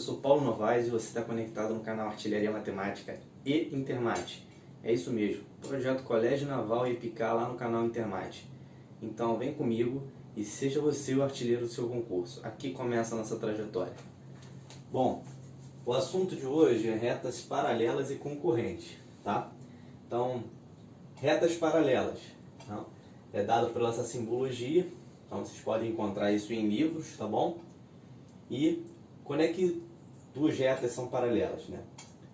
sou Paulo Novaes e você está conectado no canal Artilharia Matemática e Intermate. É isso mesmo, projeto Colégio Naval e Epicar lá no canal Intermate. Então vem comigo e seja você o artilheiro do seu concurso. Aqui começa a nossa trajetória. Bom, o assunto de hoje é retas paralelas e concorrentes, tá? Então, retas paralelas, tá? É dado pela essa simbologia, então vocês podem encontrar isso em livros, tá bom? E quando é que duas retas são paralelas, né?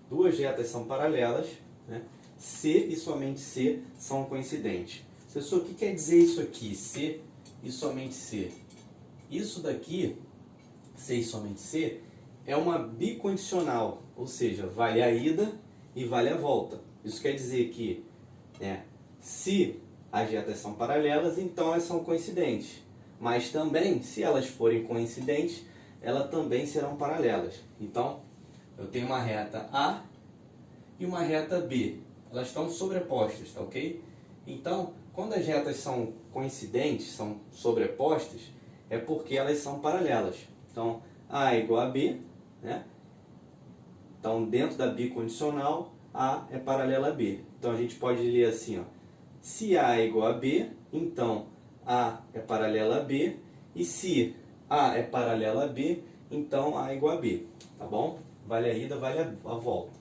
Duas retas são paralelas, né? C e somente C são coincidentes. Professor, o que quer dizer isso aqui? C e somente C. Isso daqui, C e somente C, é uma bicondicional, ou seja, vale a ida e vale a volta. Isso quer dizer que, né, se as retas são paralelas, então elas são coincidentes. Mas também, se elas forem coincidentes, elas também serão paralelas. Então, eu tenho uma reta A e uma reta B. Elas estão sobrepostas, tá ok? Então, quando as retas são coincidentes, são sobrepostas, é porque elas são paralelas. Então, A é igual a B, né? Então, dentro da bicondicional, A é paralela a B. Então, a gente pode ler assim, ó. Se A é igual a B, então A é paralela a B. E se A é paralela a B, então A é igual a B. Tá bom? Vale a ida, vale a volta.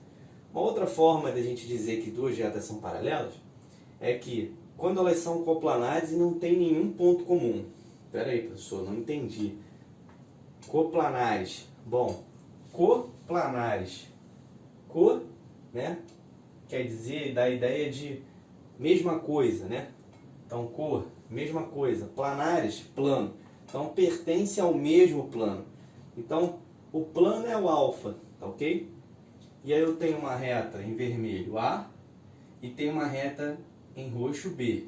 Uma outra forma de a gente dizer que duas retas são paralelas é que quando elas são coplanares e não tem nenhum ponto comum. Espera aí, professor, não entendi. Coplanares. Bom, coplanares. Co, né? Quer dizer, dá a ideia de mesma coisa, né? Então, cor, mesma coisa. Planares, plano. Então, pertence ao mesmo plano. Então, o plano é o alfa, tá ok? E aí eu tenho uma reta em vermelho A e tenho uma reta em roxo B.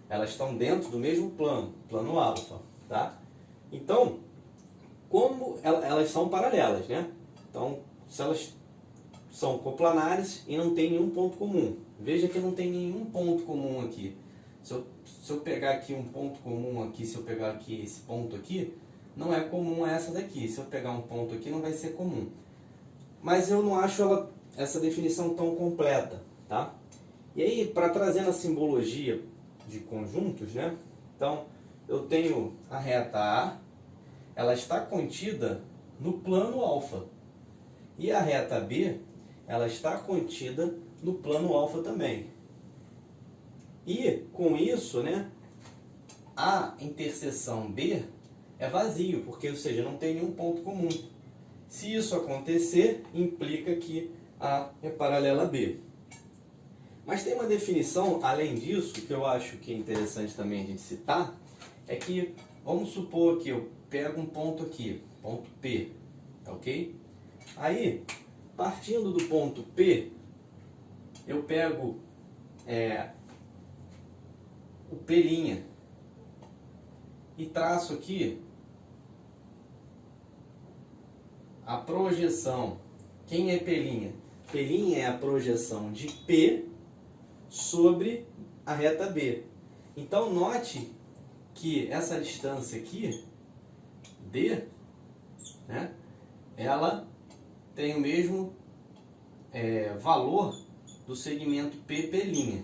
Elas estão dentro do mesmo plano, plano alfa, tá? Então, como elas são paralelas, né? Então, se elas são coplanares e não tem nenhum ponto comum. Veja que não tem nenhum ponto comum aqui. Se eu pegar aqui um ponto comum aqui, se eu pegar aqui esse ponto aqui, não é comum a essa daqui. Se eu pegar um ponto aqui, não vai ser comum. Mas eu não acho essa definição tão completa, tá? E aí, para trazer na simbologia de conjuntos, né? Então, eu tenho a reta A, ela está contida no plano alfa. E a reta B, ela está contida no plano alfa também. E com isso, né, a interseção B é vazio, porque, ou seja, não tem nenhum ponto comum. Se isso acontecer, implica que A é paralela a B. Mas tem uma definição, além disso, que eu acho que é interessante também a gente citar, é que, vamos supor que eu pego um ponto aqui, ponto P, tá ok? Aí, partindo do ponto P, eu pego o P' e traço aqui a projeção. Quem é P'? P' é a projeção de P sobre a reta B. Então, note que essa distância aqui, D, né, ela tem o mesmo valor do segmento P',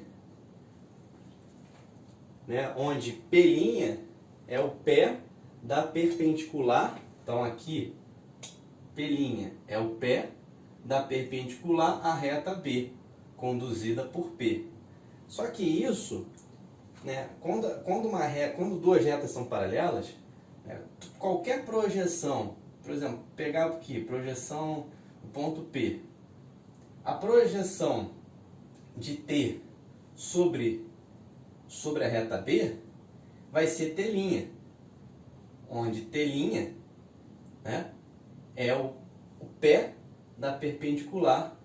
né, onde P' é o pé da perpendicular. Então, aqui, P' é o pé da perpendicular à reta B, conduzida por P. Só que isso, né, quando duas retas são paralelas, qualquer projeção, por exemplo, pegar aqui, projeção do ponto P, a projeção de T sobre a reta B vai ser T', onde T', né, é o pé da perpendicular.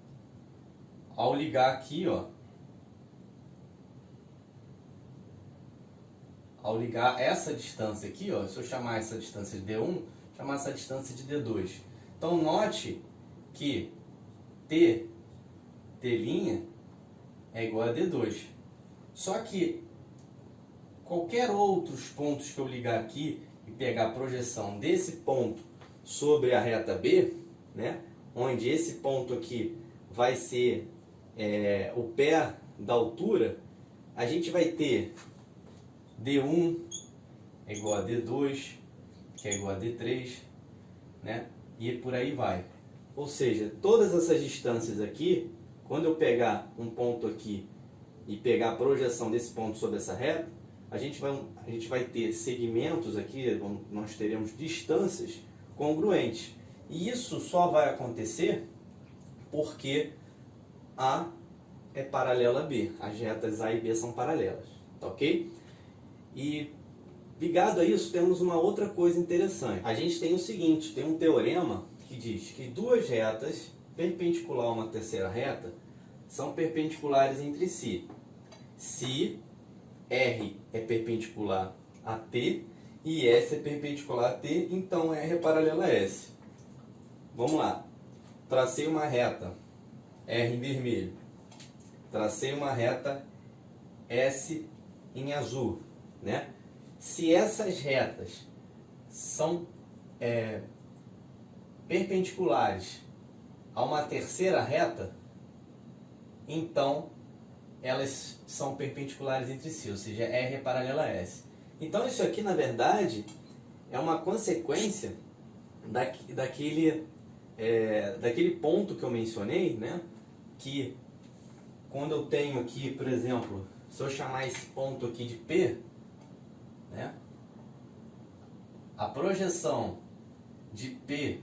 Ao ligar aqui, ó, ao ligar essa distância aqui, ó, se eu chamar essa distância de D1, chamar essa distância de D2. Então, note que T' é igual a D2. Só que qualquer outros pontos que eu ligar aqui e pegar a projeção desse ponto sobre a reta B, né? Onde esse ponto aqui vai ser o pé da altura, a gente vai ter D1 é igual a D2, que é igual a D3, né? E por aí vai. Ou seja, todas essas distâncias aqui, quando eu pegar um ponto aqui e pegar a projeção desse ponto sobre essa reta, a gente vai ter segmentos aqui, nós teremos distâncias congruentes. E isso só vai acontecer porque A é paralela a B. As retas A e B são paralelas, tá ok? E ligado a isso, temos uma outra coisa interessante. A gente tem o seguinte, tem um teorema que diz que duas retas perpendicular a uma terceira reta são perpendiculares entre si. Se R é perpendicular a T e S é perpendicular a T, então R é paralela a S. Vamos lá. Tracei uma reta R em vermelho. Tracei uma reta S em azul, né? Se essas retas são perpendiculares a uma terceira reta, então elas são perpendiculares entre si, ou seja, R é paralela a S. Então isso aqui, na verdade, é uma consequência daquele ponto que eu mencionei, né? Que quando eu tenho aqui, por exemplo, se eu chamar esse ponto aqui de P, né? A projeção de P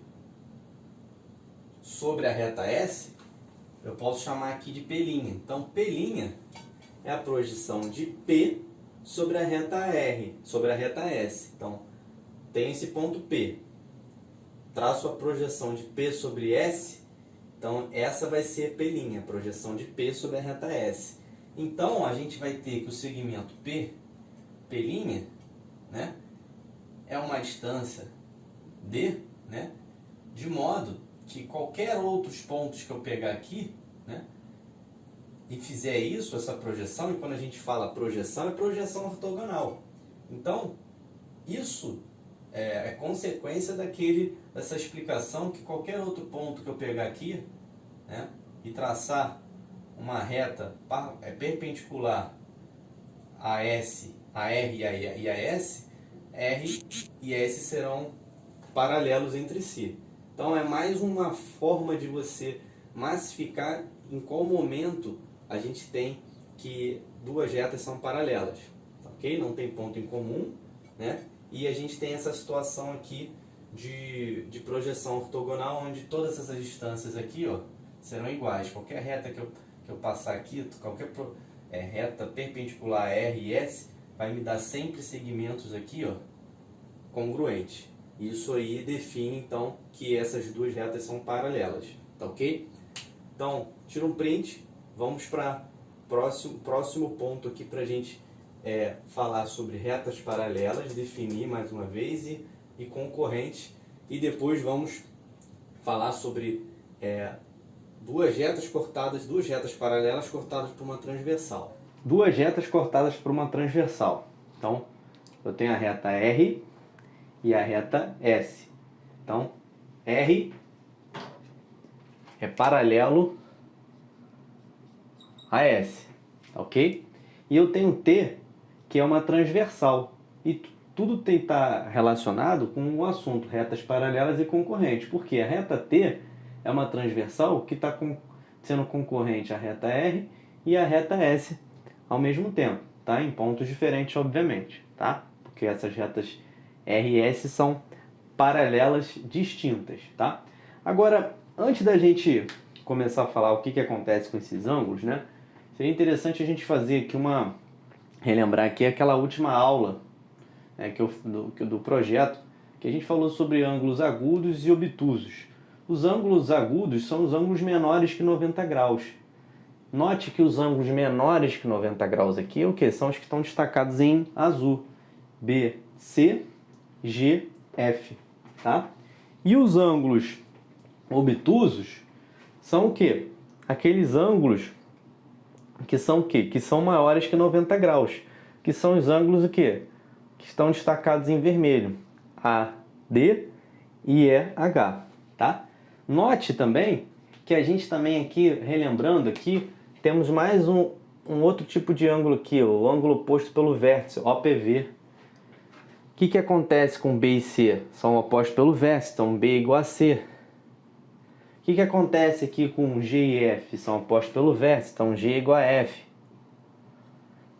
sobre a reta S, eu posso chamar aqui de P'. Então, P' é a projeção de P sobre a reta R, sobre a reta S. Então, tem esse ponto P. Traço a projeção de P sobre S, então essa vai ser P', a projeção de P sobre a reta S. Então, a gente vai ter que o segmento P', né, é uma distância D, né, de modo que qualquer outros pontos que eu pegar aqui, né, e fizer isso, essa projeção, e quando a gente fala projeção, é projeção ortogonal. Então, isso é consequência dessa explicação que qualquer outro ponto que eu pegar aqui, né, e traçar uma reta perpendicular a S, a R e a S, R e S serão paralelos entre si. Então é mais uma forma de você massificar em qual momento a gente tem que duas retas são paralelas, ok? Não tem ponto em comum, né? E a gente tem essa situação aqui de projeção ortogonal, onde todas essas distâncias aqui, ó, serão iguais. Qualquer reta que eu passar aqui, qualquer reta perpendicular a R e S, vai me dar sempre segmentos aqui, ó, congruentes. Isso aí define, então, que essas duas retas são paralelas, tá ok? Então, tira um print, vamos para o próximo ponto aqui para a gente falar sobre retas paralelas, definir mais uma vez e concorrentes, e depois vamos falar sobre duas retas paralelas cortadas por uma transversal. Duas retas cortadas por uma transversal. Então, eu tenho a reta R e a reta S. Então, R é paralelo a S, ok? E eu tenho T, que é uma transversal. E tudo tem que estar relacionado com o assunto retas paralelas e concorrentes. Porque a reta T é uma transversal que está sendo concorrente à reta R e à reta S ao mesmo tempo, tá? Em pontos diferentes, obviamente, tá? Porque essas retas R e S são paralelas distintas, tá? Agora, antes da gente começar a falar o que acontece com esses ângulos, né? Seria interessante a gente fazer aqui relembrar aqui aquela última aula do projeto, que a gente falou sobre ângulos agudos e obtusos. Os ângulos agudos são os ângulos menores que 90 graus. Note que os ângulos menores que 90 graus aqui são os que estão destacados em azul. B, C, G, F, tá? E os ângulos obtusos são o quê? Aqueles ângulos que são o quê? Que são maiores que 90 graus. Que são os ângulos o quê? Que estão destacados em vermelho. A, D e E, H, tá? Note também que a gente também aqui, relembrando aqui, temos mais um outro tipo de ângulo aqui, o ângulo oposto pelo vértice, OPV. O que acontece com B e C? São opostos pelo vértice, então B é igual a C. O que acontece aqui com G e F? São opostos pelo vértice, então G é igual a F.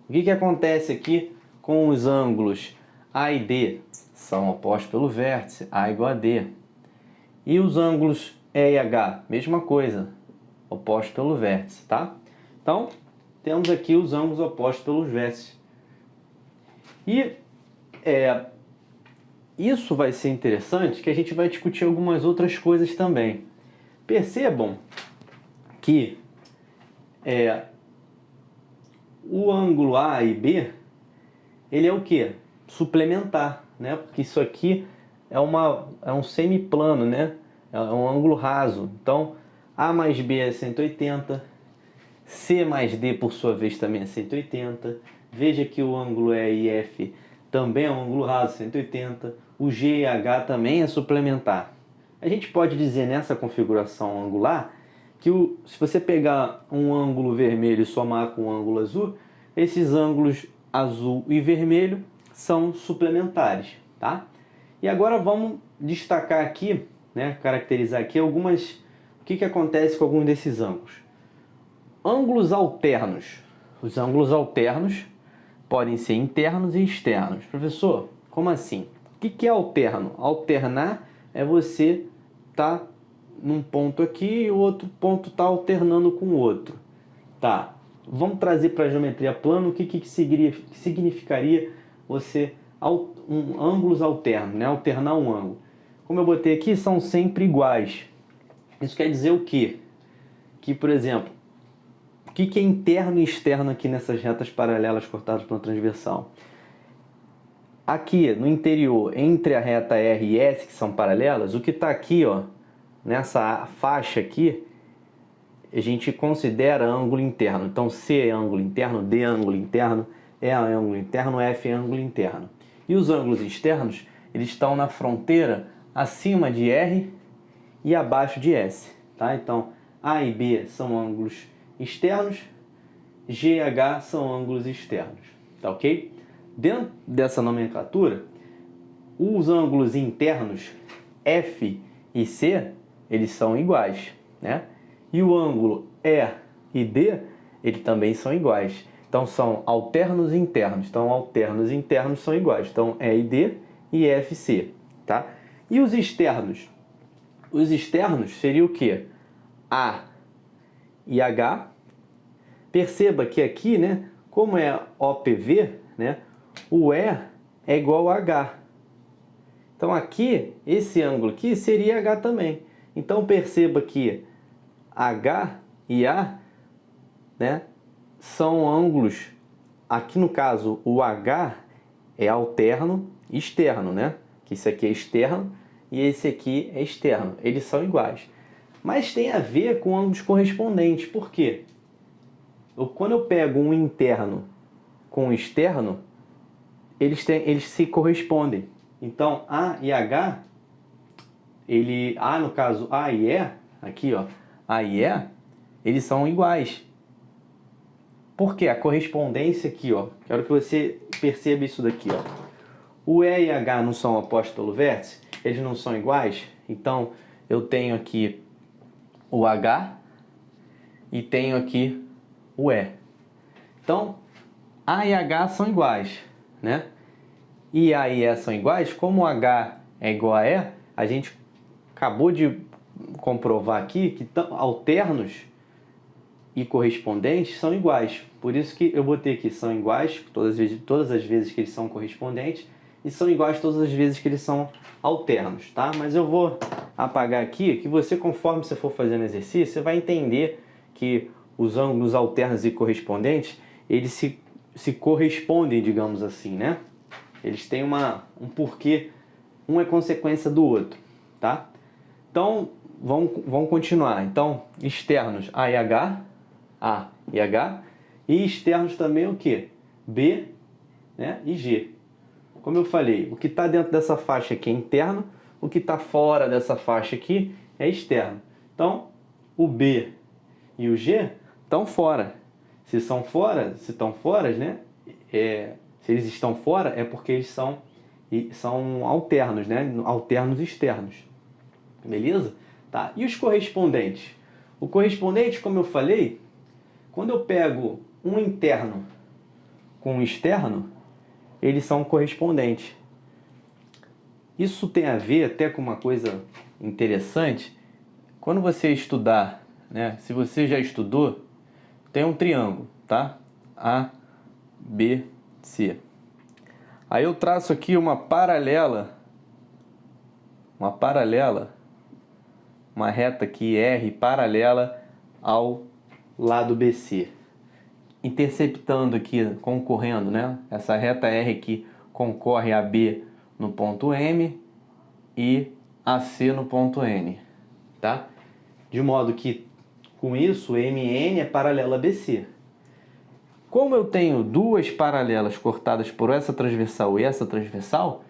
O que acontece aqui com os ângulos A e D? São opostos pelo vértice, A é igual a D. E os ângulos E e H? Mesma coisa, opostos pelo vértice, tá? Então, temos aqui os ângulos opostos pelos vértices. E isso vai ser interessante, que a gente vai discutir algumas outras coisas também. Percebam que o ângulo A e B, ele é o quê? Suplementar, né? Porque isso aqui é um semiplano, né? É um ângulo raso. Então, A mais B é 180, C mais D, por sua vez, também é 180. Veja que o ângulo E e F também é um ângulo raso, 180. O G e H também é suplementar. A gente pode dizer nessa configuração angular que se você pegar um ângulo vermelho e somar com um ângulo azul, esses ângulos azul e vermelho são suplementares, tá? E agora vamos destacar aqui, né, caracterizar aqui o que acontece com alguns desses ângulos. Ângulos alternos. Os ângulos alternos podem ser internos e externos. Professor, como assim? O que é alterno? Alternar é você tá num ponto aqui e o outro ponto está alternando com o outro. Tá, vamos trazer para a geometria plana o que significaria você ângulos alternos, né? Alternar um ângulo. Como eu botei aqui, são sempre iguais. Isso quer dizer o quê? Que, por exemplo, o que é interno e externo aqui nessas retas paralelas cortadas por uma transversal? Aqui no interior, entre a reta R e S, que são paralelas, o que está aqui, ó, nessa faixa aqui, a gente considera ângulo interno. Então C é ângulo interno, D é ângulo interno, E é ângulo interno, F é ângulo interno. E os ângulos externos, eles estão na fronteira acima de R e abaixo de S, tá? Então A e B são ângulos externos, G e H são ângulos externos, tá ok? Dentro dessa nomenclatura, os ângulos internos F e C, eles são iguais, né? E o ângulo E e D, eles também são iguais. Então são alternos e internos. Então alternos e internos são iguais. Então E e D e F e C, tá? E os externos? Os externos seriam o quê? A e H. Perceba que aqui, né, como é OPV, né, o E é igual a H. Então aqui, esse ângulo aqui seria H também. Então perceba que H e A, né, são ângulos, aqui no caso o H é alterno e externo, né? Que isso aqui é externo e esse aqui é externo. Eles são iguais. Mas tem a ver com ângulos correspondentes. Por quê? Quando eu pego um interno com um externo, eles se correspondem. Então, A e H, A no caso A e E, aqui ó, A e E, eles são iguais. Por quê? A correspondência aqui, ó, quero que você perceba isso daqui, ó. O E e H não são opostos pelo vértice? Eles não são iguais? Então, eu tenho aqui o H e tenho aqui o E. Então, A e H são iguais, né? E A e E são iguais, como o H é igual a E, a gente acabou de comprovar aqui que alternos e correspondentes são iguais. Por isso que eu botei aqui, são iguais todas as vezes que eles são correspondentes e são iguais todas as vezes que eles são alternos, tá? Mas eu vou apagar aqui, que você, conforme você for fazendo exercício, você vai entender que os ângulos alternos e correspondentes, eles se correspondem, digamos assim, né? Eles têm um porquê, um é consequência do outro, tá? Então, vamos continuar. Então, externos A e H, e externos também o que? B, né, e G. Como eu falei, o que está dentro dessa faixa aqui é interno, o que está fora dessa faixa aqui é externo. Então, o B e o G estão fora. Se estão fora, né? Se eles estão fora, é porque eles são alternos, né? Alternos externos. Beleza? Tá. E os correspondentes? O correspondente, como eu falei, quando eu pego um interno com um externo, eles são correspondentes. Isso tem a ver até com uma coisa interessante. Quando você estudar, né? Se você já estudou, tem um triângulo, tá? A, B, C. Aí eu traço aqui uma paralela, uma reta aqui R paralela ao lado BC, interceptando aqui, concorrendo, né? Essa reta R aqui concorre a B no ponto M e a C no ponto N, tá? De modo que com isso MN é paralela a BC. Como eu tenho duas paralelas cortadas por essa transversal e essa transversal,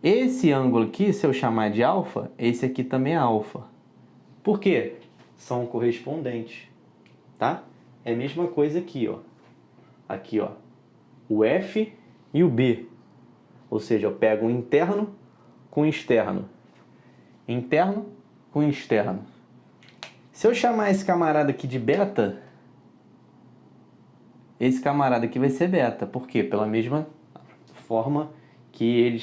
esse ângulo aqui, se eu chamar de alfa, esse aqui também é alfa. Por quê? São correspondentes, tá? É a mesma coisa aqui, ó. Aqui, ó. O F e o B. Ou seja, eu pego um interno com externo. Interno com externo. Se eu chamar esse camarada aqui de beta, esse camarada aqui vai ser beta. Por quê? Pela mesma forma que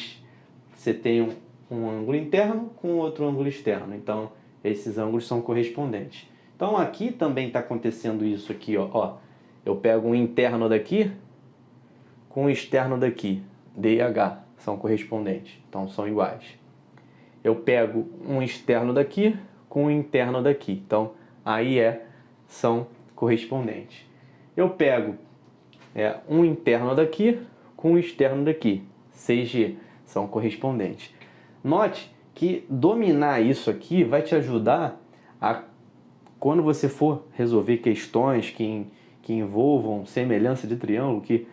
você tem um ângulo interno com outro ângulo externo. Então, esses ângulos são correspondentes. Então, aqui também está acontecendo isso aqui, ó. Eu pego um interno daqui com o externo daqui. D e H são correspondentes. Então, são iguais. Eu pego um externo daqui com o interno daqui. Então, aí são correspondentes. Eu pego um interno daqui com o externo daqui. CG são correspondentes. Note que dominar isso aqui vai te ajudar a, quando você for resolver questões que envolvam semelhança de triângulo, que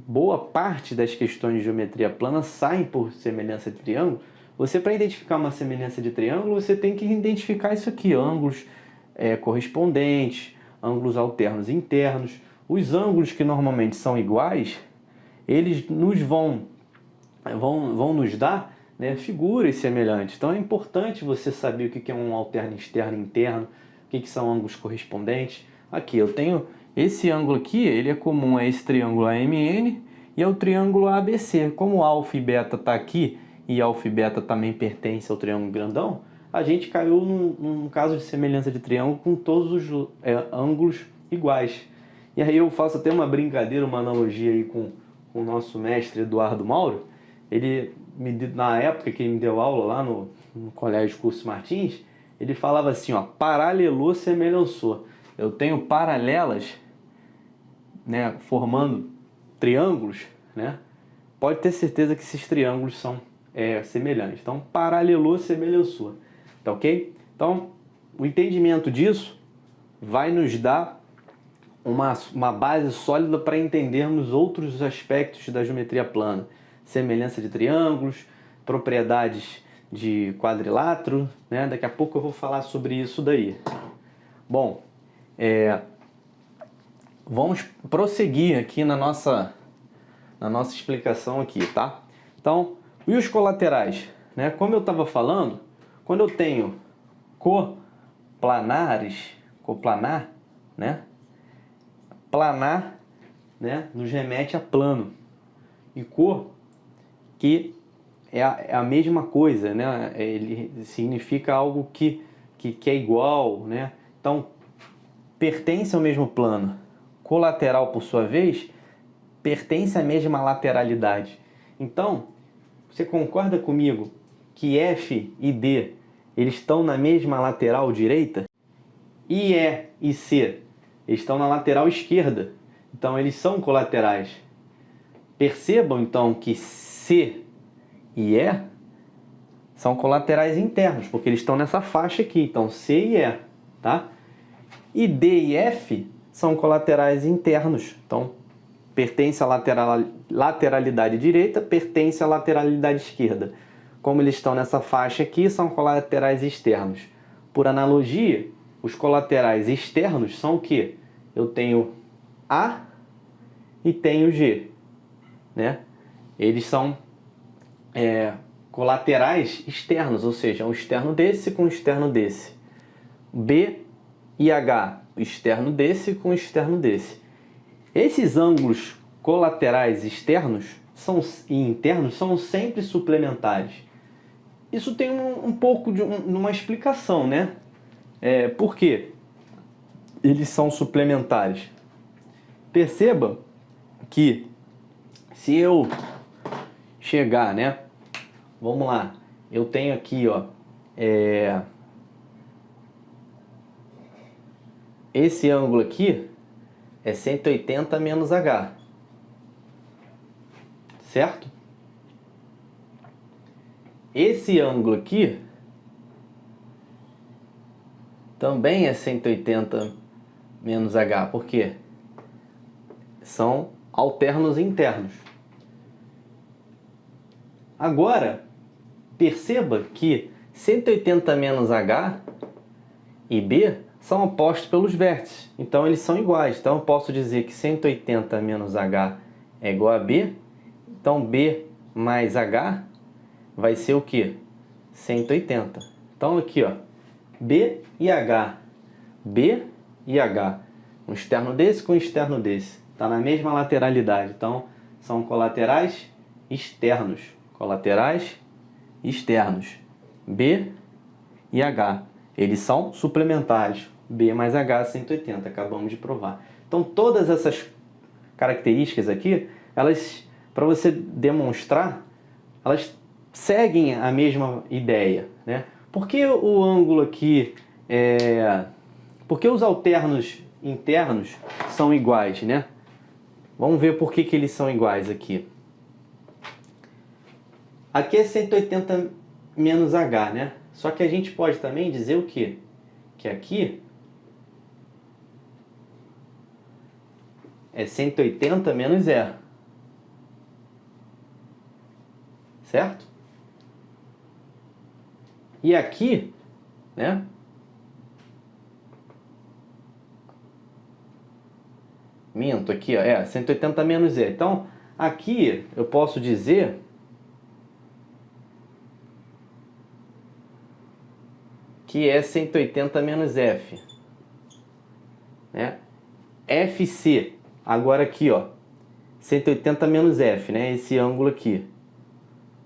boa parte das questões de geometria plana saem por semelhança de triângulo. Você, para identificar uma semelhança de triângulo, você tem que identificar isso aqui, ângulos correspondentes, ângulos alternos internos. Os ângulos que normalmente são iguais, eles vão nos dar, né, figuras semelhantes. Então é importante você saber o que é um alterno externo e interno, o que são ângulos correspondentes. Aqui eu tenho esse ângulo aqui, ele é comum a esse triângulo AMN e ao triângulo ABC. Como alfa e beta está aqui e alfa e beta também pertence ao triângulo grandão, a gente caiu num caso de semelhança de triângulo com todos os ângulos iguais. E aí eu faço até uma brincadeira, uma analogia aí com o nosso mestre Eduardo Mauro. Ele, na época que ele me deu aula lá no Colégio Curso Martins, ele falava assim, ó, paralelou, semelhançou. Eu tenho paralelas, né, formando triângulos, né? Pode ter certeza que esses triângulos são semelhantes. Então, paralelou, semelhançou. Tá ok? Então, o entendimento disso vai nos dar uma base sólida para entendermos outros aspectos da geometria plana. Semelhança de triângulos, propriedades de quadrilátero, né? Daqui a pouco eu vou falar sobre isso daí. Bom, vamos prosseguir aqui na nossa explicação aqui, tá? Então, e os colaterais, né? Como eu estava falando, quando eu tenho coplanar, né? Planar, né, nos remete a plano. E que é a mesma coisa, né? Ele significa algo que é igual, né? Então, pertence ao mesmo plano. Colateral, por sua vez, pertence à mesma lateralidade. Então, você concorda comigo que F e D eles estão na mesma lateral direita? E E e C eles estão na lateral esquerda. Então, eles são colaterais. Percebam, então, que C e E são colaterais internos, porque eles estão nessa faixa aqui. Então, C e E, tá? E D e F são colaterais internos. Então, pertence à lateralidade direita, pertence à lateralidade esquerda. como eles estão nessa faixa aqui, são colaterais externos. Por analogia, os colaterais externos são o quê? Eu tenho A e tenho G, né? Eles são colaterais externos, ou seja, um externo desse com um externo desse. B e H, o externo desse com o externo desse. Esses ângulos colaterais externos e internos são sempre suplementares. Isso tem um pouco de uma explicação, né? Por quê? Eles são suplementares. Perceba que se eu chegar, né? Vamos lá, eu tenho aqui, ó, esse ângulo aqui é 180 menos H, certo? Esse ângulo aqui também é 180 menos H, por quê? São alternos internos. Agora, perceba que 180 menos H e B são opostos pelos vértices, então eles são iguais. Então eu posso dizer que 180 menos H é igual a B, então B mais H vai ser o que? 180. Então aqui, ó, B e H, B e H, um externo desse com um externo desse, está na mesma lateralidade, então são colaterais externos, B e H, eles são suplementares, B mais H 180, acabamos de provar. Então todas essas características aqui, elas, para você demonstrar, elas seguem a mesma ideia, né? Por que o ângulo aqui por que os alternos internos são iguais, né? Vamos ver por que eles são iguais aqui. Aqui é 180 menos H, né? Só que a gente pode também dizer o quê? Que aqui é 180 menos E. Certo? E aqui, né? Minto, aqui, ó, 180 menos E. Então, aqui eu posso dizer que é 180 menos F, né? FC, agora aqui, ó, 180 menos F, né? Esse ângulo aqui.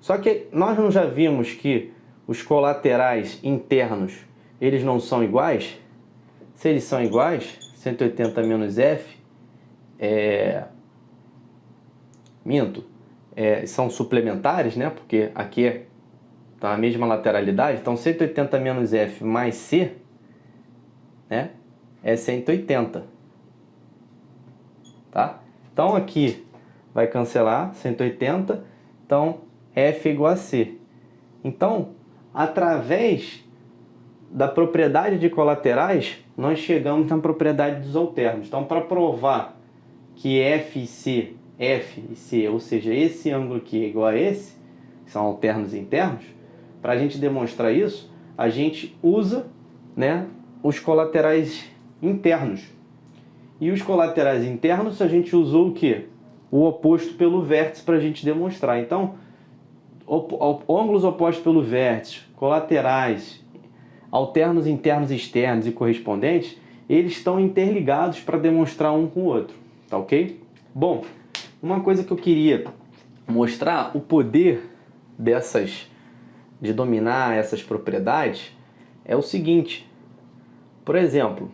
Só que nós não já vimos que os colaterais internos, eles não são iguais? Se eles são iguais, 180 menos F, são suplementares, né? Porque aqui tá a mesma lateralidade, então 180 menos F mais C, né? É 180, tá? Então aqui vai cancelar 180, então F igual a C. Então, através da propriedade de colaterais, nós chegamos na propriedade dos alternos. Então, para provar que F e C, ou seja, esse ângulo aqui é igual a esse, que são alternos internos, para a gente demonstrar isso, a gente usa, né, os colaterais internos. E os colaterais internos, a gente usou o quê? O oposto pelo vértice para a gente demonstrar. Então, ângulos opostos pelo vértice, colaterais, alternos internos, externos e correspondentes, eles estão interligados para demonstrar um com o outro, tá ok? Bom, uma coisa que eu queria mostrar, o poder de dominar essas propriedades, é o seguinte. Por exemplo,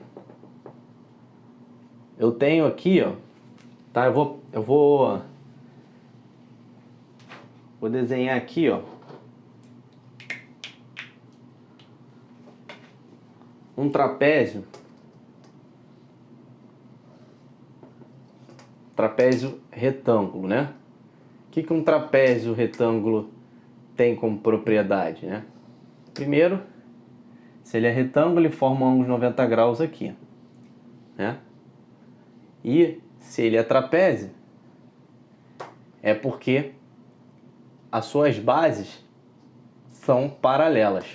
eu tenho aqui, ó, tá? Eu vou desenhar aqui, ó, um trapézio retângulo, né? O que um trapézio retângulo tem como propriedade, né? Primeiro, se ele é retângulo, ele forma um ângulo de 90 graus aqui, né? E se ele é trapézio, é porque as suas bases são paralelas,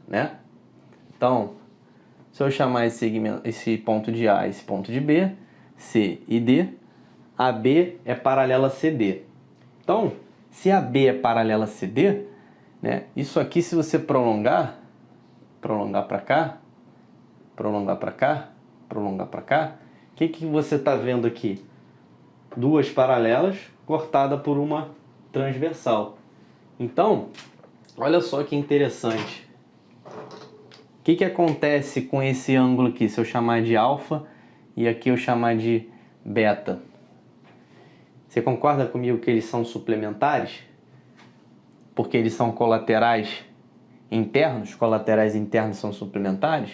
né? Então, se eu chamar esse ponto de A, esse ponto de B, C e D, AB é paralela a CD. Então, se AB é paralela a CD, né, isso aqui, se você prolongar para cá, prolongar para cá, prolongar para cá, o que você está vendo aqui? Duas paralelas cortadas por uma transversal. Então, olha só que interessante. O que acontece com esse ângulo aqui, se eu chamar de alfa e aqui eu chamar de beta? Você concorda comigo que eles são suplementares? Porque eles são colaterais internos, colaterais internos são suplementares?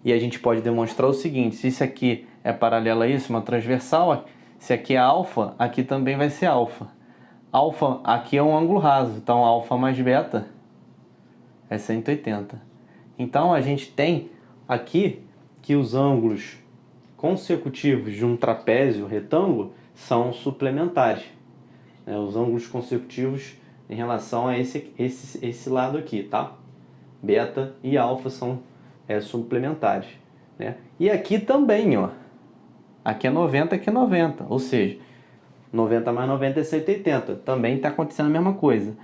E a gente pode demonstrar o seguinte, se isso aqui é paralelo a isso, uma transversal, se aqui é alfa, aqui também vai ser alfa. Alfa aqui é um ângulo raso, então alfa mais beta é 180. Então a gente tem aqui que os ângulos consecutivos de um trapézio retângulo são suplementares. Os ângulos consecutivos em relação a esse lado aqui, tá? Beta e alfa são suplementares, né? E aqui também, ó. Aqui é 90, aqui é 90. Ou seja, 90 mais 90 é 180. Também está acontecendo a mesma coisa.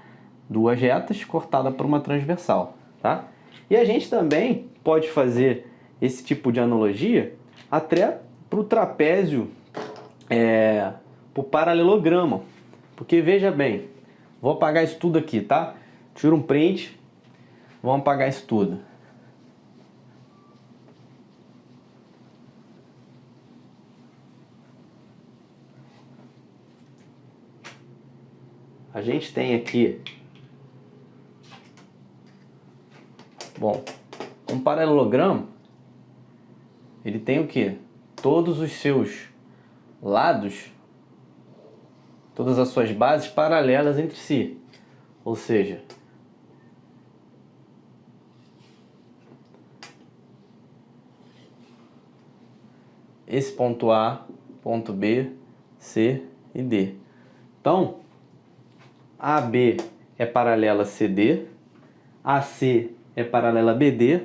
Duas retas cortadas por uma transversal, tá? E a gente também pode fazer esse tipo de analogia até para o trapézio, para o paralelogramo. Porque veja bem, vou apagar isso tudo aqui, tá? Tira um print, vamos apagar isso tudo. A gente tem aqui, bom, um paralelogramo, ele tem o quê? Todos os seus lados, todas as suas bases paralelas entre si. Ou seja, esse ponto A, ponto B, C e D. Então, AB é paralela a CD, AC é paralela a BD,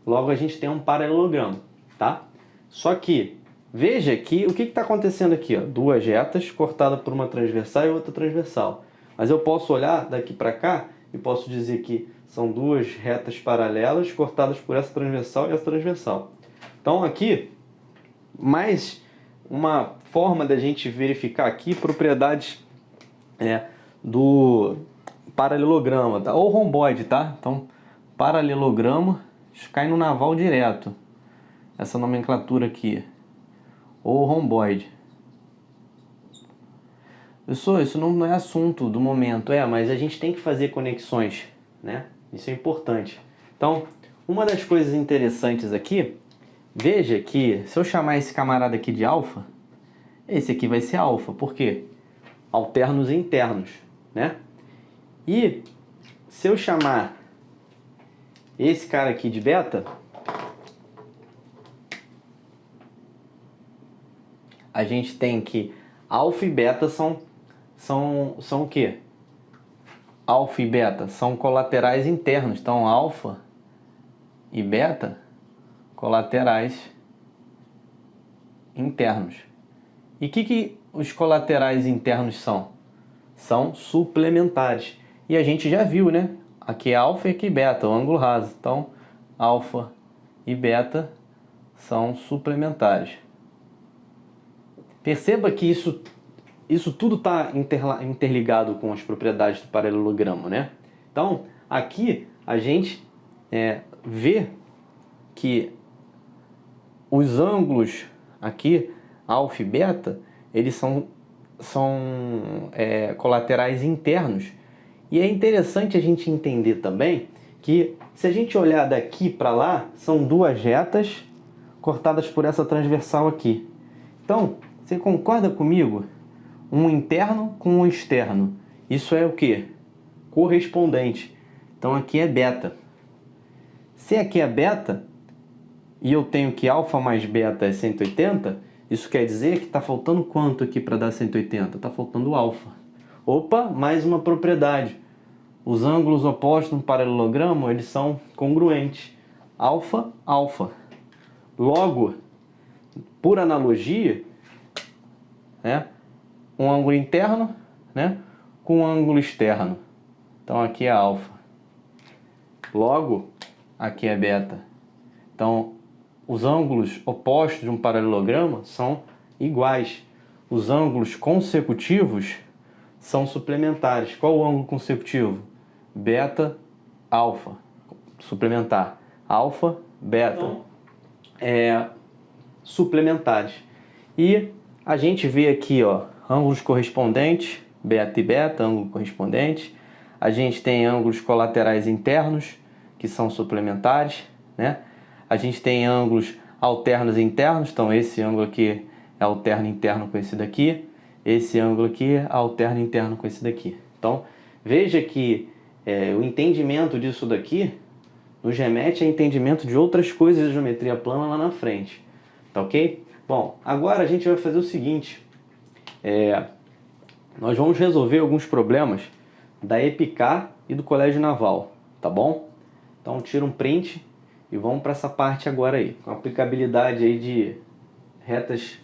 logo a gente tem um paralelogramo, tá? Só que, veja que o que está acontecendo aqui, ó? Duas retas cortadas por uma transversal e outra transversal. Mas eu posso olhar daqui para cá e posso dizer que são duas retas paralelas cortadas por essa transversal e essa transversal. Então aqui, mais uma forma da gente verificar aqui propriedades do paralelograma, tá? Ou romboide, tá? Então, paralelogramo, isso cai no naval direto, essa nomenclatura aqui, ou romboide. Isso não é assunto do momento, mas a gente tem que fazer conexões, né? Isso é importante. Então, uma das coisas interessantes aqui, veja que se eu chamar esse camarada aqui de alfa, esse aqui vai ser alfa, por quê? Alternos e internos, né? E se eu chamar esse cara aqui de beta, a gente tem que alfa e beta são o quê? Alfa e beta são colaterais internos. Então, alfa e beta, colaterais internos. E o que os colaterais internos são? São suplementares. E a gente já viu, né? Aqui é alfa e aqui beta, o ângulo raso. Então, alfa e beta são suplementares. Perceba que isso tudo está interligado com as propriedades do paralelogramo, né? Então, aqui a gente vê que os ângulos aqui, alfa e beta, eles são colaterais internos. E é interessante a gente entender também que, se a gente olhar daqui para lá, são duas retas cortadas por essa transversal aqui. Então, você concorda comigo? Um interno com um externo. Isso é o quê? Correspondente. Então aqui é beta. Se aqui é beta, e eu tenho que alfa mais beta é 180, isso quer dizer que está faltando quanto aqui para dar 180? Está faltando alfa. Opa, mais uma propriedade. os ângulos opostos no paralelogramo, eles são congruentes. Alfa, alfa. Logo, por analogia, né, um ângulo interno, né, com um ângulo externo. Então aqui é alfa. Logo, aqui é beta. Então, os ângulos opostos de um paralelogramo são iguais. Os ângulos consecutivos são suplementares. Qual o ângulo consecutivo? Beta, alfa. Suplementar. Alfa, beta. Suplementares. E a gente vê aqui, ó, ângulos correspondentes, beta e beta, ângulo correspondente. A gente tem ângulos colaterais internos, que são suplementares, né? A gente tem ângulos alternos internos, então esse ângulo aqui é alterno interno com esse daqui, esse ângulo aqui é alterno interno com esse daqui. Então, veja que o entendimento disso daqui nos remete a entendimento de outras coisas de geometria plana lá na frente, tá ok? Bom, agora a gente vai fazer o seguinte, nós vamos resolver alguns problemas da EPICAR e do Colégio Naval, tá bom? Então tira um print e vamos para essa parte agora aí, com aplicabilidade aí de retas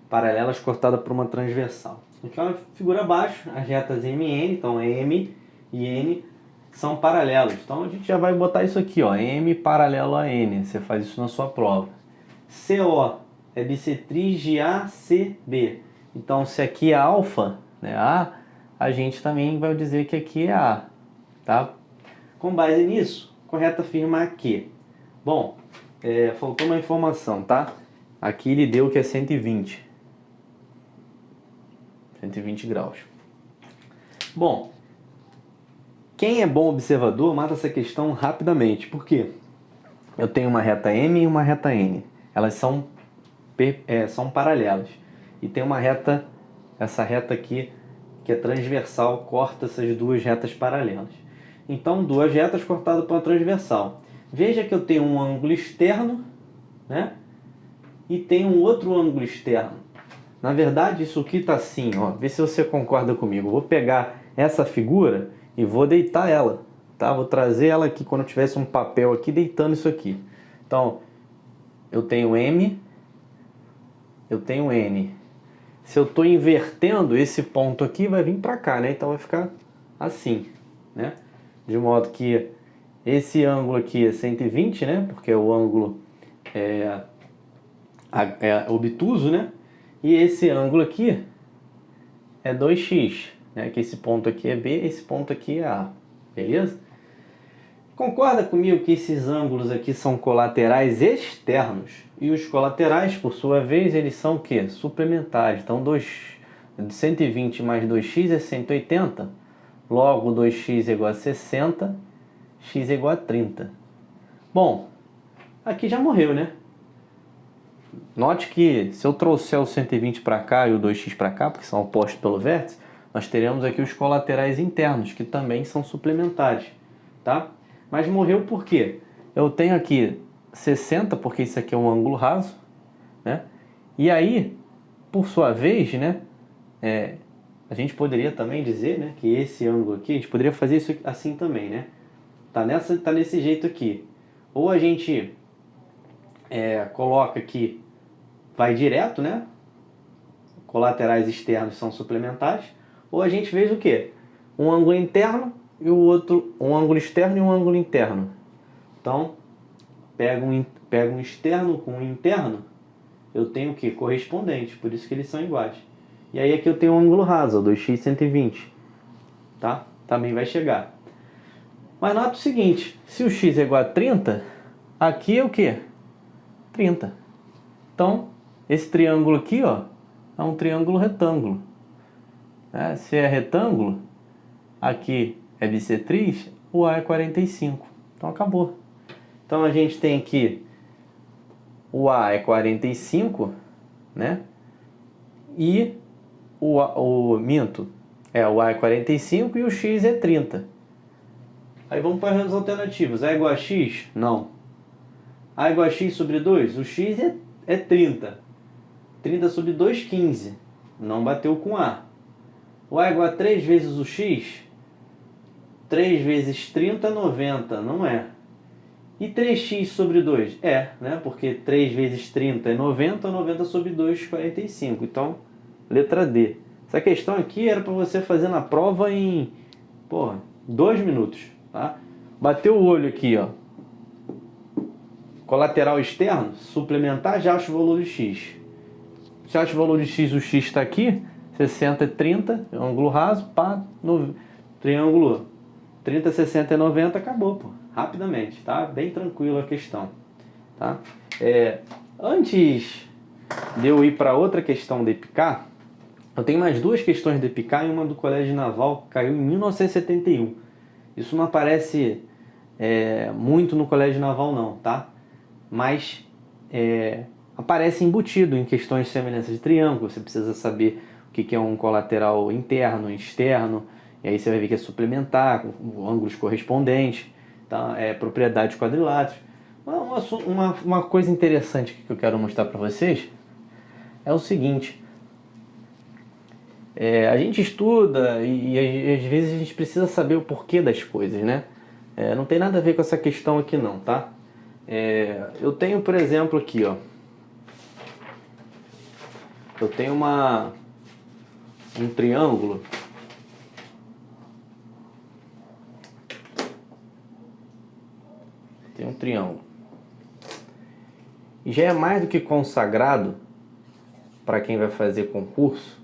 paralelas cortadas por uma transversal. Aqui é uma figura abaixo, as retas MN, então M e N são paralelos. Então a gente já vai botar isso aqui, ó, M paralelo a N, você faz isso na sua prova. CO é bissetriz de ACB. Então se aqui é alfa, né, a gente também vai dizer que aqui é A, tá? Com base nisso, correto afirmar que, bom, faltou uma informação, tá? Aqui ele deu que é 120 graus. Bom, quem é bom observador mata essa questão rapidamente. Por quê? Eu tenho uma reta M e uma reta N. Elas são paralelas. E tem uma reta, essa reta aqui, que é transversal, corta essas duas retas paralelas. Então, duas retas cortadas por uma transversal. Veja que eu tenho um ângulo externo, né? E tem um outro ângulo externo. Na verdade, isso aqui está assim, ó. Vê se você concorda comigo. Vou pegar essa figura e vou deitar ela, tá? Vou trazer ela aqui quando eu tivesse um papel aqui deitando isso aqui. Então, eu tenho M, eu tenho N. Se eu estou invertendo, esse ponto aqui vai vir para cá, né? Então vai ficar assim, né? De modo que esse ângulo aqui é 120, né? Porque o ângulo é obtuso, né? E esse ângulo aqui é 2x, né? Que esse ponto aqui é B, esse ponto aqui é A, beleza? Concorda comigo que esses ângulos aqui são colaterais externos? E os colaterais, por sua vez, eles são o quê? Suplementares. Então, 120 mais 2x é 180. Logo, 2x é igual a 60, x é igual a 30. Bom, aqui já morreu, né? Note que se eu trouxer o 120 para cá e o 2x para cá, porque são opostos pelo vértice, nós teremos aqui os colaterais internos, que também são suplementares, tá? Mas morreu por quê? Eu tenho aqui 60, porque isso aqui é um ângulo raso, né? E aí, por sua vez, né, a gente poderia também dizer, né, que esse ângulo aqui, a gente poderia fazer isso assim também, né? Tá nesse jeito aqui. Ou a gente coloca aqui, vai direto, né? Colaterais externos são suplementares. Ou a gente fez o quê? Um ângulo interno e o outro, um ângulo externo e um ângulo interno. Então, pega um externo com um interno, eu tenho o que? Correspondente, por isso que eles são iguais. E aí aqui eu tenho um ângulo raso, 2x 120, tá? Também vai chegar. Mas nota o seguinte, se o x é igual a 30, aqui é o que? 30. Então, esse triângulo aqui, ó, é um triângulo retângulo. Se é retângulo, aqui é bissetriz, o A é 45. Então acabou. Então a gente tem aqui o A é 45, né? E o A é 45 e o X é 30. Aí vamos para as alternativas. A é igual a X? Não. A é igual a X sobre 2? O X é 30. 30 sobre 2, 15. Não bateu com A. O A é igual a 3 vezes o X? 3 vezes 30 é 90, não é? E 3x sobre 2? É, né? Porque 3 vezes 30 é 90, 90 sobre 2, 45. Então, letra D. Essa questão aqui era para você fazer na prova em, 2 minutos, tá? Bateu o olho aqui, ó. Colateral externo, suplementar, já acha o valor de x. Se acha o valor de x, o x está aqui, 60 é 30, ângulo raso, pá, triângulo 30, 60 e 90, acabou, pô. Rapidamente, tá? Bem tranquilo a questão, tá? Antes de eu ir para outra questão de EPICA, eu tenho mais 2 questões de EPICA e uma do Colégio Naval que caiu em 1971. Isso não aparece muito no Colégio Naval não, tá? Mas aparece embutido em questões de semelhança de triângulo. Você precisa saber o que é um colateral interno, externo, e aí você vai ver que é suplementar, com ângulos correspondentes, tá? Propriedade de quadriláteros. Uma coisa interessante que eu quero mostrar para vocês é o seguinte: a gente estuda e às vezes a gente precisa saber o porquê das coisas, né? Não tem nada a ver com essa questão aqui não, tá? Eu tenho, por exemplo, aqui, ó. Eu tenho um triângulo. Tem um triângulo. E já é mais do que consagrado para quem vai fazer concurso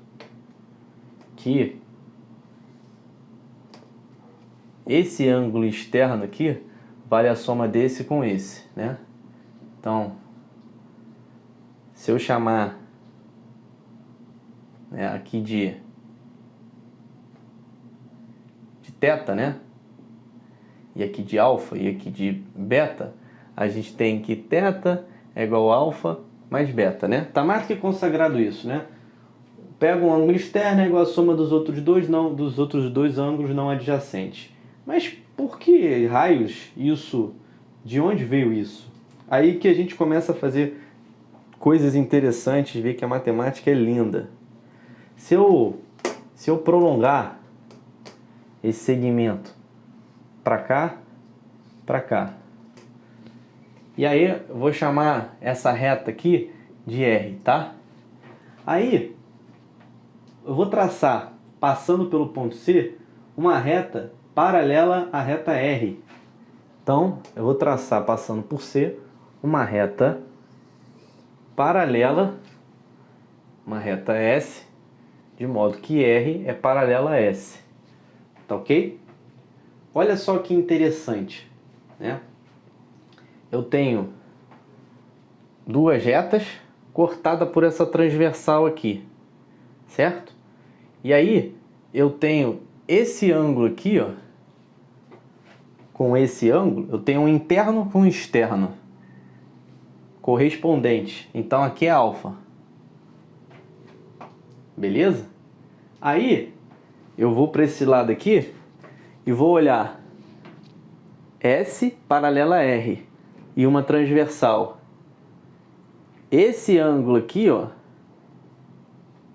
que esse ângulo externo aqui vale a soma desse com esse, né? Então, se eu chamar aqui de θ, né? E aqui de alfa e aqui de beta, a gente tem que θ é igual a alfa mais beta, né? Tá mais do que consagrado isso, né? Pega um ângulo externo é igual a soma dos outros dois ângulos não adjacentes. Mas por que raios isso? De onde veio isso? Aí que a gente começa a fazer coisas interessantes, ver que a matemática é linda. Se eu prolongar esse segmento para cá, e aí eu vou chamar essa reta aqui de R, tá? Aí eu vou traçar, passando pelo ponto C, uma reta paralela à reta R. Então, eu vou traçar, passando por C, uma reta paralela, uma reta S, de modo que R é paralela a S. Tá ok? Olha só que interessante, né? Eu tenho 2 retas cortadas por essa transversal aqui, certo? E aí eu tenho esse ângulo aqui, ó, com esse ângulo, eu tenho um interno com um externo correspondente. Então aqui é alfa. Beleza? Aí eu vou para esse lado aqui e vou olhar S paralela a R e uma transversal. Esse ângulo aqui, ó,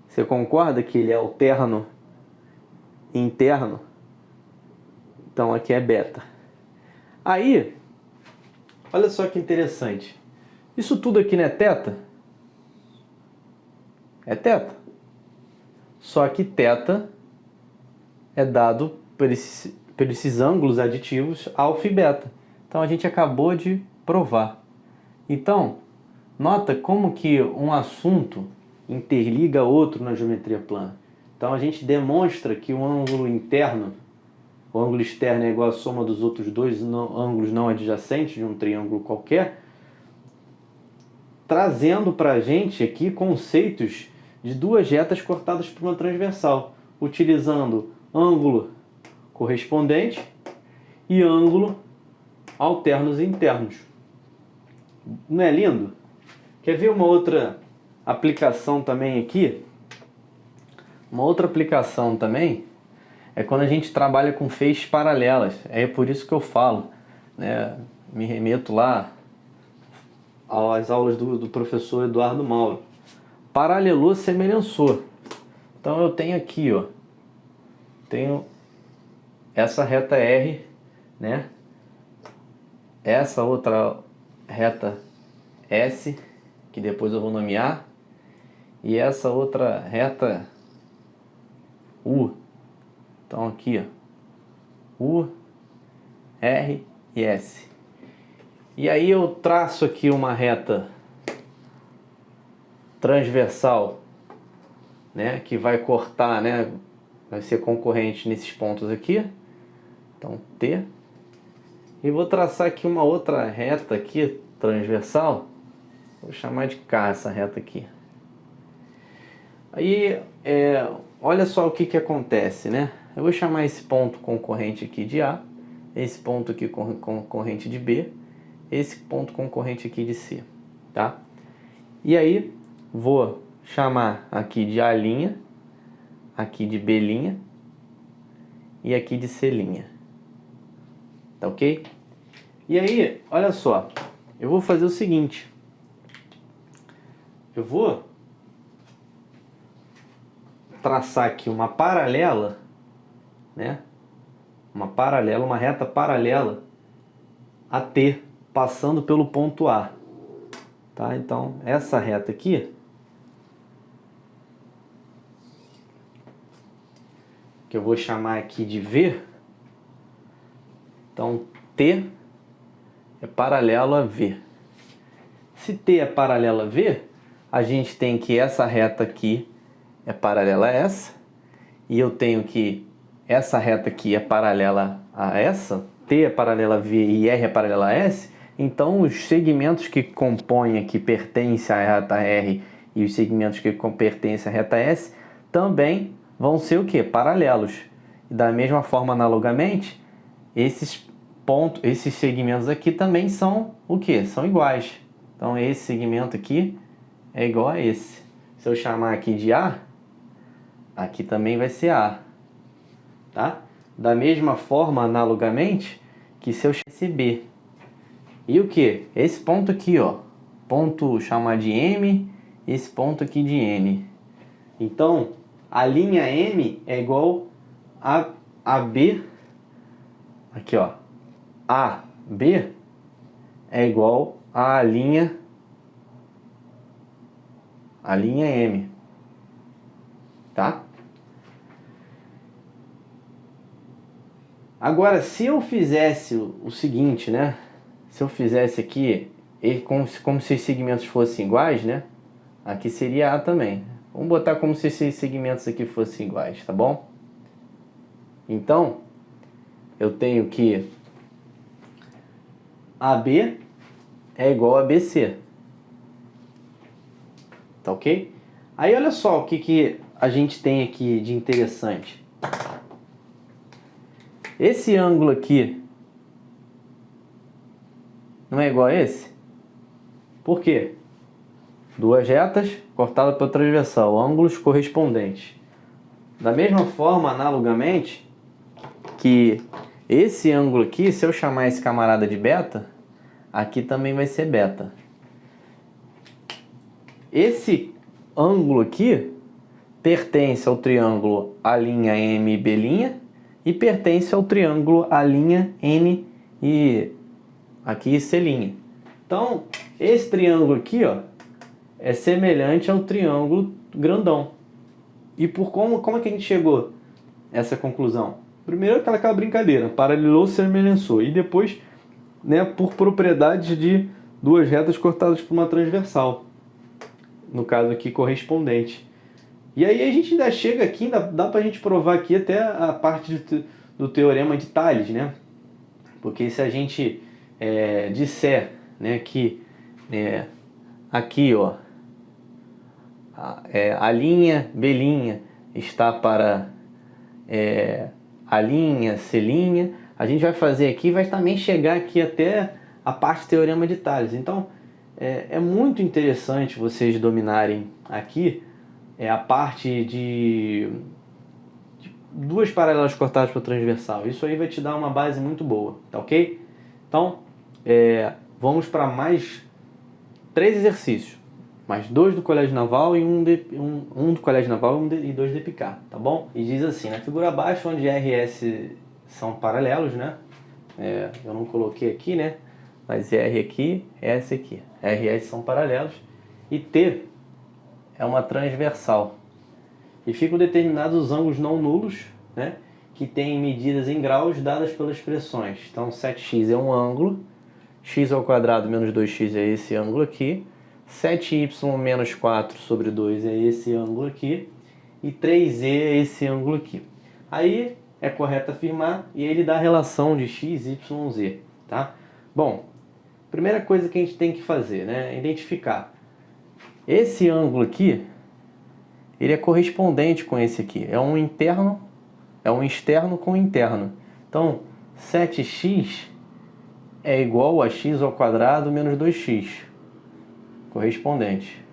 você concorda que ele é alterno interno? Então aqui é beta. Aí, olha só que interessante. Isso tudo aqui não é θ? É θ. Só que θ é dado por esses ângulos aditivos alfa e beta. Então a gente acabou de provar. Então, nota como que um assunto interliga outro na geometria plana. Então a gente demonstra que o ângulo interno, o ângulo externo é igual à soma dos outros dois ângulos não adjacentes de um triângulo qualquer, trazendo para a gente aqui conceitos de 2 retas cortadas por uma transversal, utilizando ângulo correspondente e ângulo alternos e internos. Não é lindo? Quer ver uma outra aplicação também aqui? Uma outra aplicação também é quando a gente trabalha com feixes paralelas. É por isso que eu falo, né? Me remeto lá às aulas do professor Eduardo Mauro. Paralelou, semelhançou. Então eu tenho aqui, ó, tenho essa reta R, né? Essa outra reta S, que depois eu vou nomear, e essa outra reta U. Então aqui, ó, U, R e S. E aí eu traço aqui uma reta transversal, né, que vai cortar, né, vai ser concorrente nesses pontos aqui. Então T. E vou traçar aqui uma outra reta aqui transversal. Vou chamar de K essa reta aqui. Aí, olha só o que acontece, né? Eu vou chamar esse ponto concorrente aqui de A, esse ponto aqui concorrente de B, esse ponto concorrente aqui de C, tá? E aí, vou chamar aqui de A', aqui de B' e aqui de C'. Tá ok? E aí, olha só, eu vou fazer o seguinte. Eu vou traçar aqui uma paralela, né? Uma reta paralela a T, passando pelo ponto A. Tá? Então, essa reta aqui, que eu vou chamar aqui de V, então T é paralelo a V. Se T é paralelo a V, a gente tem que essa reta aqui é paralela a essa, e eu tenho que essa reta aqui é paralela a essa, T é paralela a V e R é paralela a S, então os segmentos que compõem aqui, pertencem à reta R, e os segmentos que pertencem à reta S, também vão ser o quê? Paralelos. E da mesma forma, analogamente, esses segmentos aqui também são o quê? São iguais. Então esse segmento aqui é igual a esse. Se eu chamar aqui de A, aqui também vai ser A, tá? Da mesma forma, analogamente, que se eu chamar esse B. E o que? Esse ponto aqui, ó, ponto chamar de M, esse ponto aqui de N. Então, a linha M é igual a AB, aqui ó, AB é igual a linha M, tá? Agora, se eu fizesse o seguinte, né? Se eu fizesse aqui, como se os segmentos fossem iguais, né? Aqui seria A também. Vamos botar como se esses segmentos aqui fossem iguais, tá bom? Então, eu tenho que AB é igual a BC. Tá ok? Aí olha só o que a gente tem aqui de interessante. Esse ângulo aqui não é igual a esse? Por quê? Duas retas cortadas pela transversal, ângulos correspondentes. Da mesma forma, analogamente, que esse ângulo aqui, se eu chamar esse camarada de beta, aqui também vai ser beta. Esse ângulo aqui pertence ao triângulo A'B' e pertence ao triângulo A'N e aqui C'. Então, esse triângulo aqui, ó, é semelhante ao triângulo grandão. E por como é que a gente chegou a essa conclusão? Primeiro aquela brincadeira, paralelou, semelhançou. E depois, né, por propriedades de duas retas cortadas por uma transversal. No caso aqui, correspondente. E aí a gente ainda chega aqui, ainda dá pra gente provar aqui até a parte do teorema de Tales, né? Porque se a gente disser, né, que aqui, ó, a linha B' está para a linha C', a gente vai fazer aqui, vai também chegar aqui até a parte do teorema de Tales. Então, é muito interessante vocês dominarem aqui a parte de duas paralelas cortadas por transversal. Isso aí vai te dar uma base muito boa, tá ok? Então, vamos para mais 3 exercícios. Mais 2 do Colégio Naval e um do Colégio Naval e 2 do EPICAR, tá bom? E diz assim, na figura abaixo, onde RS são paralelos, né? Eu não coloquei aqui, né? Mas R aqui, S aqui. R e S são paralelos. E T é uma transversal. E ficam determinados os ângulos não nulos, né? Que têm medidas em graus dadas pelas expressões. Então 7x é um ângulo, x ao quadrado menos 2x é esse ângulo aqui, 7y menos 4 sobre 2 é esse ângulo aqui, e 3e é esse ângulo aqui. Aí é correto afirmar, e ele dá a relação de x, y, z, tá? Bom, primeira coisa que a gente tem que fazer, né, é identificar. Esse ângulo aqui, ele é correspondente com esse aqui, é um externo com interno. Então, 7x é igual a x ao quadrado menos 2x, correspondente.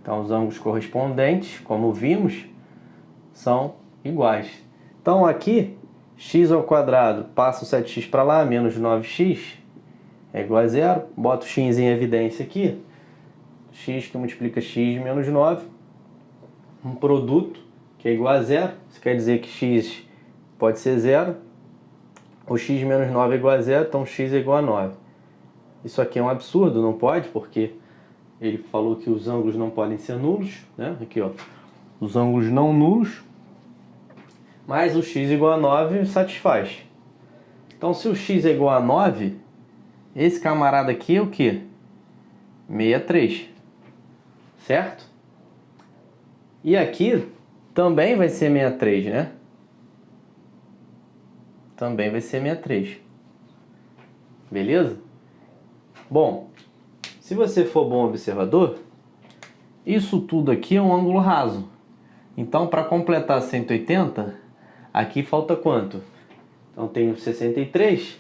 Então, os ângulos correspondentes, como vimos, são iguais. Então, aqui, x ao quadrado passa o 7x para lá, menos 9x, é igual a zero. Boto o x em evidência aqui. X que multiplica x menos 9. Um produto que é igual a zero. Isso quer dizer que x pode ser zero. O x menos 9 é igual a zero, então x é igual a 9. Isso aqui é um absurdo, não pode, porque ele falou que os ângulos não podem ser nulos, né? Aqui, ó, os ângulos não nulos, mas o x igual a 9 satisfaz. Então, se o x é igual a 9, esse camarada aqui é o quê? 63, certo? E aqui também vai ser 63, né? Também vai ser 63. Beleza? Bom, se você for bom observador, isso tudo aqui é um ângulo raso. Então, para completar 180, aqui falta quanto? Então, eu tenho 63,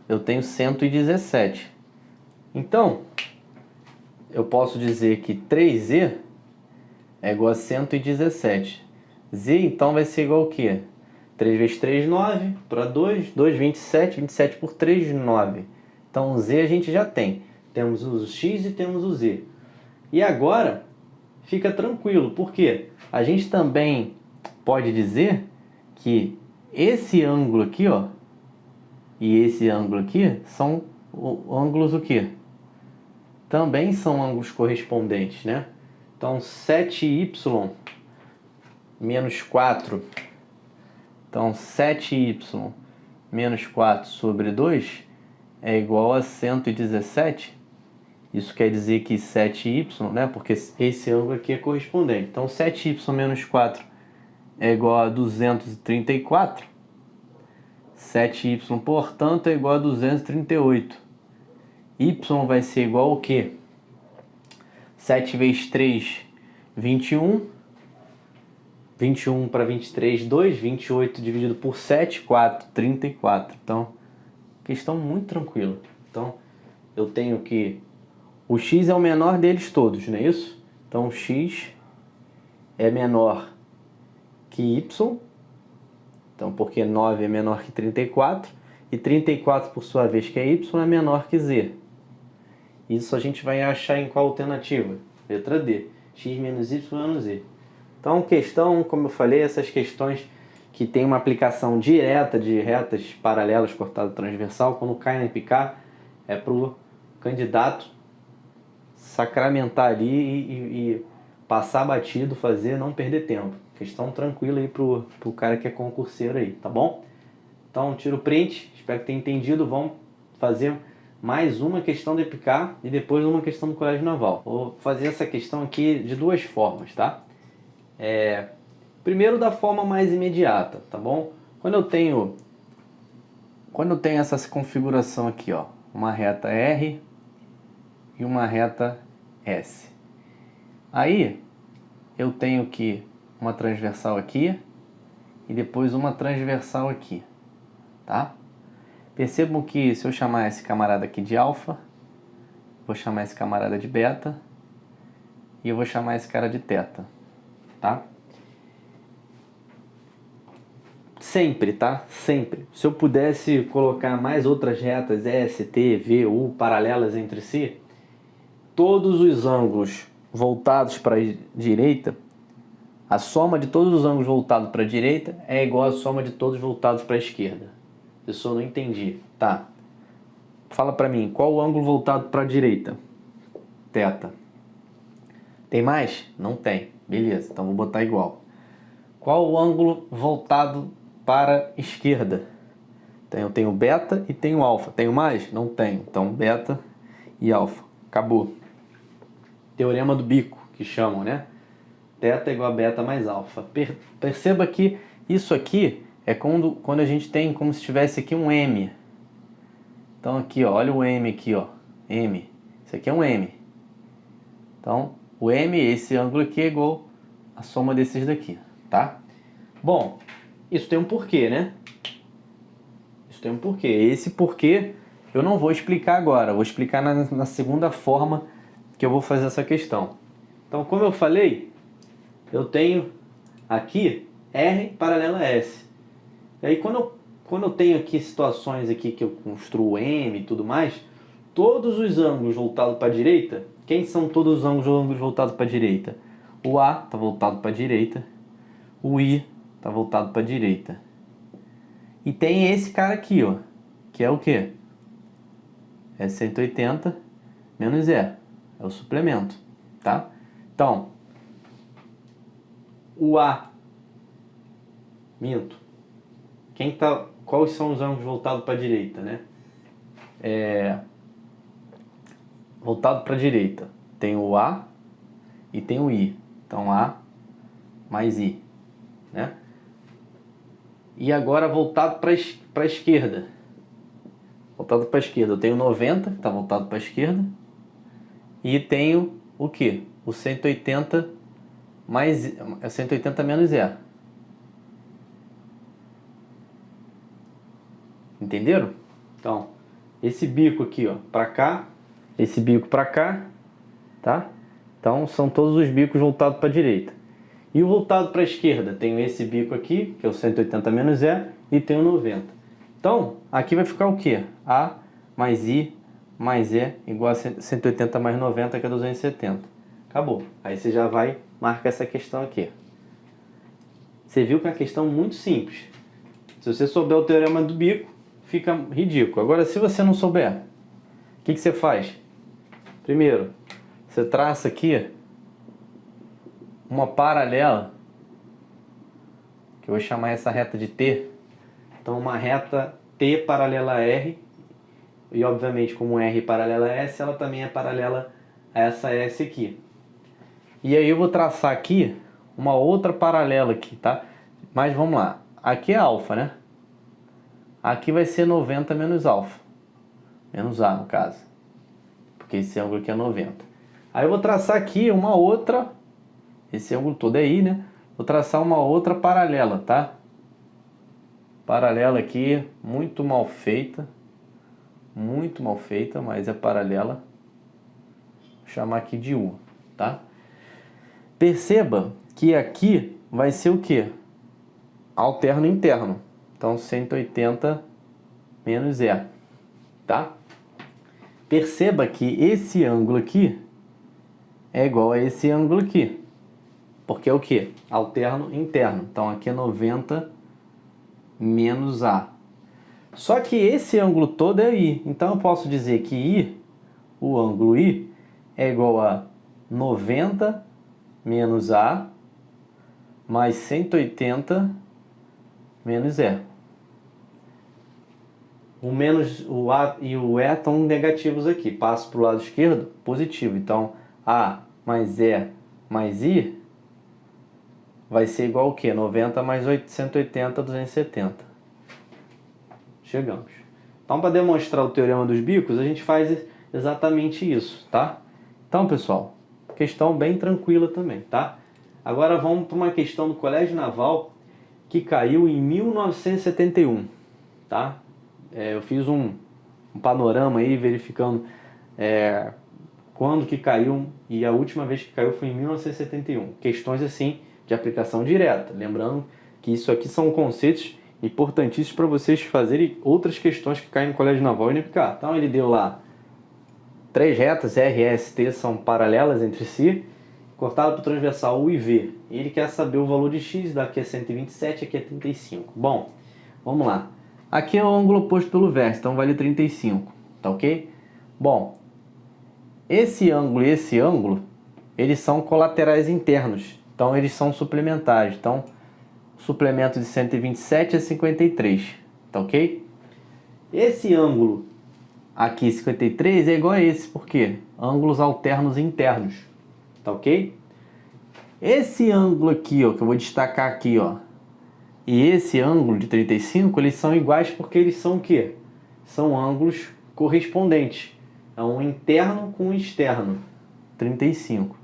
eu tenho 117. Então, eu posso dizer que 3z é igual a 117. Z, então, vai ser igual ao quê? 3 vezes 3, 9, para 2, 2, 27, 27 por 3, 9. Então, o Z a gente já tem. Temos o X e temos o Z. E agora, fica tranquilo, porque a gente também pode dizer que esse ângulo aqui, ó, e esse ângulo aqui, são ângulos o quê? Também são ângulos correspondentes, né? Então, 7y menos 4... Então, 7y menos 4 sobre 2 é igual a 117. Isso quer dizer que 7y, né? Porque esse ângulo aqui é correspondente. Então, 7y menos 4 é igual a 234. 7y, portanto, é igual a 238. Y vai ser igual ao quê? 7 vezes 3, 21. 21 para 23, 2. 28 dividido por 7, 4. 34. Então, questão muito tranquila. Então, eu tenho que o x é o menor deles todos, não é isso? Então, o x é menor que y. Então, porque 9 é menor que 34. E 34, por sua vez, que é y, é menor que z. Isso a gente vai achar em qual alternativa? Letra D. X menos y menos z. Então, questão, como eu falei, essas questões que tem uma aplicação direta de retas paralelas cortado transversal, quando cai na IPCAR, é para o candidato sacramentar ali e passar batido, fazer, não perder tempo. Questão tranquila aí pro cara que é concurseiro aí, tá bom? Então, tira o print, espero que tenha entendido. Vamos fazer mais uma questão do IPCAR e depois uma questão do Colégio Naval. Vou fazer essa questão aqui de duas formas, tá? Primeiro da forma mais imediata, tá bom? Quando eu tenho essa configuração aqui, ó, uma reta R e uma reta S. Aí eu tenho que uma transversal aqui e depois uma transversal aqui, tá? Percebam que se eu chamar esse camarada aqui de alfa, vou chamar esse camarada de beta e eu vou chamar esse cara de teta. Tá? Sempre, tá? Sempre. Se eu pudesse colocar mais outras retas S, T, V, U paralelas entre si, todos os ângulos voltados para a direita A soma de todos os ângulos voltados para a direita é igual à soma de todos voltados para a esquerda. Pessoal, não entendi. Tá. Fala para mim, qual o ângulo voltado para a direita? Θ. Tem mais? Não tem. Beleza, então vou botar igual. Qual o ângulo voltado para a esquerda? Então eu tenho beta e tenho alfa. Tenho mais? Não tenho. Então beta e alfa. Acabou. Teorema do bico, que chamam, né? Θ igual a beta mais alfa. Perceba que isso aqui é quando a gente tem como se tivesse aqui um M. Então aqui, ó, olha o M aqui, ó. M. Isso aqui é um M. Então, o M, esse ângulo aqui, é igual a soma desses daqui, tá? Bom, isso tem um porquê, né? Isso tem um porquê. Esse porquê eu não vou explicar agora. Eu vou explicar na segunda forma que eu vou fazer essa questão. Então, como eu falei, eu tenho aqui R paralela a S. E aí, quando eu tenho aqui situações aqui que eu construo M e tudo mais, todos os ângulos voltados para a direita, quem são todos os ângulos voltados para a direita? O A está voltado para a direita, o I está voltado para a direita. E tem esse cara aqui, ó, que é o quê? É 180 menos E. É o suplemento, tá? Então, o A, minto. Quais são os ângulos voltados para a direita, né? Voltado para a direita, tem o A e tem o I. Então, A mais I, né? E agora, voltado para a esquerda. Voltado para a esquerda, eu tenho 90, que está voltado para a esquerda. E tenho o quê? O 180 menos E. Entenderam? Então, esse bico aqui, ó, para cá, esse bico para cá, tá? Então, são todos os bicos voltados para a direita. E o voltado para a esquerda, tenho esse bico aqui, que é o 180 menos E, e tenho 90. Então, aqui vai ficar o quê? A mais I mais E igual a 180 mais 90, que é 270. Acabou. Aí você já vai marcar essa questão aqui. Você viu que é uma questão muito simples. Se você souber o teorema do bico, fica ridículo. Agora, se você não souber, o que você faz? Primeiro, você traça aqui uma paralela, que eu vou chamar essa reta de T. Então, uma reta T paralela a R, e obviamente, como R paralela a S, ela também é paralela a essa S aqui. E aí eu vou traçar aqui uma outra paralela aqui, tá? Mas vamos lá. Aqui é alfa, né? Aqui vai ser 90 menos alfa. Menos A, no caso. Porque esse ângulo aqui é 90. Aí eu vou traçar aqui uma outra... Esse ângulo todo é I, né? Vou traçar uma outra paralela, tá? Paralela aqui, muito mal feita. Muito mal feita, mas é paralela. Vou chamar aqui de U, tá? Perceba que aqui vai ser o quê? Alterno interno. Então, 180 menos E, tá? Perceba que esse ângulo aqui é igual a esse ângulo aqui. Porque é o quê? Alterno interno. Então, aqui é 90 menos A. Só que esse ângulo todo é I. Então, eu posso dizer que I, o ângulo I, é igual a 90 menos A mais 180 menos E. O A e o E estão negativos aqui. Passo para o lado esquerdo, positivo. Então, A mais E mais I vai ser igual ao quê? 90 mais 180, 270. Chegamos. Então, para demonstrar o teorema dos bicos, a gente faz exatamente isso, tá? Então, pessoal, questão bem tranquila também, tá? Agora vamos para uma questão do Colégio Naval que caiu em 1971, tá? Eu fiz um panorama aí verificando quando que caiu, e a última vez que caiu foi em 1971. Questões assim de aplicação direta. Lembrando que isso aqui são conceitos importantíssimos para vocês fazerem outras questões que caem no Colégio Naval e no IPCA. Então ele deu lá 3 retas R, S, T são paralelas entre si, cortado por transversal U e V. Ele quer saber o valor de x, daqui é 127, aqui é 35. Bom, vamos lá. Aqui é o ângulo oposto pelo vértice, então vale 35, tá ok? Bom, esse ângulo e esse ângulo, eles são colaterais internos, então eles são suplementares. Então, o suplemento de 127 é 53, tá ok? Esse ângulo aqui, 53, é igual a esse, por quê? Ângulos alternos internos, tá ok? Esse ângulo aqui, ó, que eu vou destacar aqui, ó, e esse ângulo de 35, eles são iguais porque eles são o quê? São ângulos correspondentes. É um interno com um externo, 35.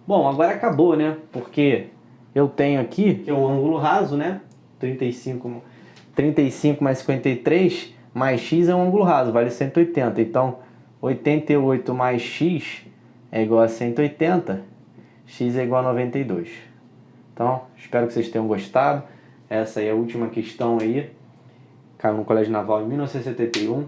Bom, agora acabou, né? Porque eu tenho aqui, que é um ângulo raso, né? 35 mais 53 mais x é um ângulo raso, vale 180. Então, 88 mais x é igual a 180, x é igual a 92. Então, espero que vocês tenham gostado. Essa aí é a última questão aí. Caiu no Colégio Naval em 1971.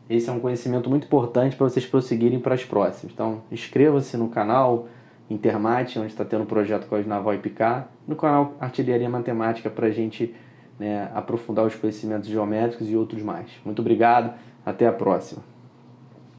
Esse é um conhecimento muito importante para vocês prosseguirem para as próximas. Então, inscreva-se no canal Intermate, onde está tendo o projeto Colégio Naval IPK, no canal Artilharia Matemática, para a gente, né, aprofundar os conhecimentos geométricos e outros mais. Muito obrigado, até a próxima.